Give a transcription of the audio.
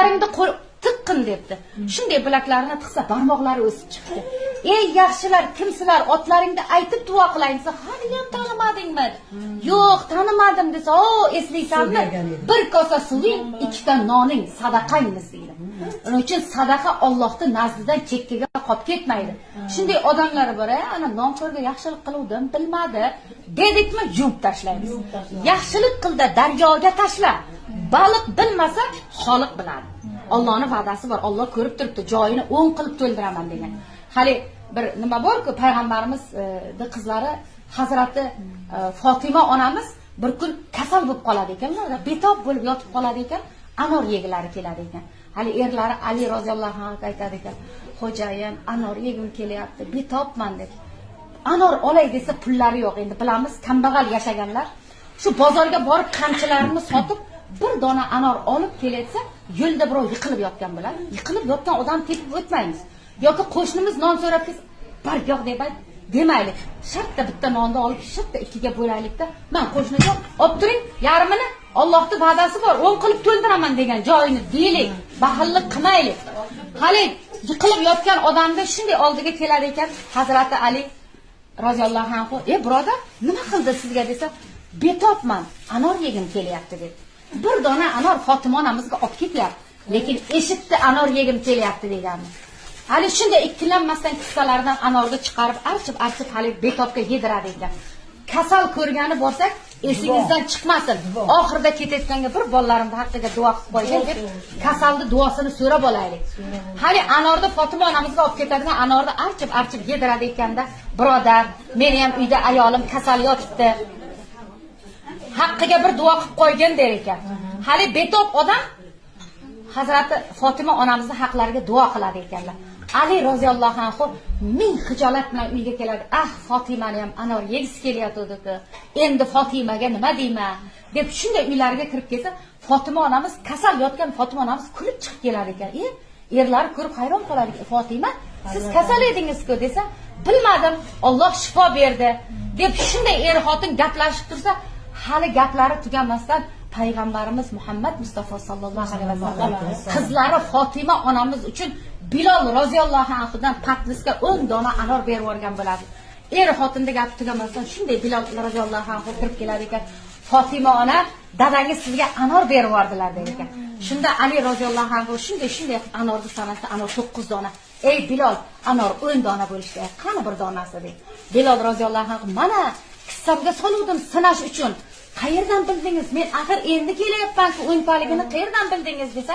otlaringni tiqqin debdi. Shunday bilaklarini tiqsa barmoqlari o'sib chiqdi. Ey yaxshilar, kimsizlar? Otlaringni aytib duo qilaymiz. Hali ham tanimadingmi? Yo'q, tanimadim desa, "O, eslaysanmi? Bir kosa suving, ikkita noning sadaqangiz" deydi. Uning uchun sadaqa Allohning nazdidan chekkaga qolib ketmaydi. Shunday odamlar bor, ana nonko'rga yaxshilik qiluvdim, bilmadi. Dedikmi, yuvib tashlaymiz. Yaxshilik qildi, daryoga tashla. Baliq bilmasa, Xoliq biladi. Allohning va'dasi bor. Alloh ko'rib turibdi, joyini o'ng qilib to'ldiraman degan. Hali bir nima bor-ku, payg'ambarimiz qizlari Hazrati Fatima onamiz bir kun kasal bo'lib qoladi ekanlar, betob bo'lib yotib qoladi ekan, anor yegilari keladi ekan. Hali erlari Ali roziyallohu anhu aytadi ekan, "Xo'jayin, anor yegim kelyapti, betobman" deb. Anor olay desa pullari yo'q. Endi bilamiz, kambag'al yashaganlar shu bozorga borib qamchilarini sotib bir dona anor olib kelayotsa, yo'lda birov yiqilib yotgan bo'ladi. Yiqilib yotgan odam tepib o'tmaymiz. Yoki qo'shnimiz non so'rab kelsa, "Bar yo'q" deb demaylik. Shartta bitta nonni olib shartta ikkiga bo'laylikda, "Men qo'shniga olib turing, yarmini Allohning va'dasi bor, o'ng qilib to'ldiraman" degan joyini deylik. Baxillik qilmaylik. Hali yiqilib yotgan odamda shunday oldiga keladi ekan Hazrati Ali roziyallohu anhu, "Ey birodar, nima qildi sizga?" desa, "Betobman, anor yegim kelyapti" dedi. Bir dona anor Fatima onamizga olib ketyapti, lekin eshitdi anor yegim kelyapti deganini. Hali shunday ikkilanmasdan kissalaridan anorni chiqarib, archib hali betobga yediradi ekan. Kasal ko'rgani bo'lsak, esingizdan chiqmasin. Oxirida ketayotganga bir bolalarimning haqqiga duo qilib qo'ygan deb kasalni duosini so'rab olaylik. Hali anorni Fatima onamizga olib ketadigan anorni archib yediradi ekanda, "Birodar, meni ham uyda ayolim kasal yotibdi. Haqqiga bir duo qilib qo'ygin" der ekan. Hali betob odam Hazrati Fatima onamizning haqlariga duo qiladi ekanlar. Ali roziyallohu anhu ming xijolat bilan uyga keladi. "Ah, Fatimani ham anor yegisi kelyapti-ku. Endi Fatimaga nima deyman?" deb shunday uylariga kirib kelsa, Fatima onamiz kasal yotgan Fatima onamiz kulib chiqib kelar ekan. Erlar ko'rib hayron qoladi. "Fatima, siz kasal edingiz-ku" desa, "Bilmadim, Alloh shifo berdi" deb shunday er xotin gaplashib tursa, hali gaplari tugamasdan payg'ambarimiz Muhammad Mustafa sallallohu alayhi vasallam qizlari Fatima onamiz uchun Bilol roziyallohu anhudan patnisga 10 dona anor berib yuborgan bo'ladi. Er xotinda gap tugamasdan shunday Bilol roziyallohu anhu kirib kelar ekan. "Fatima ona, dadangiz sizga anor berib yubordilar" der ekan. Shunda Ali roziyallohu anhu shunday anorni sanasa, anor 9 dona. "Ey Bilol, anor 10 dona bo'lishdi. Qani bir donasi?" dedi. Bilol roziyallohu anhu, "Mana kissamga soluvdim sinash uchun. Qayerdan bildingiz? Men axir endi kelyapman-ku, o'ngpaligini qayerdan bildingiz?" desa,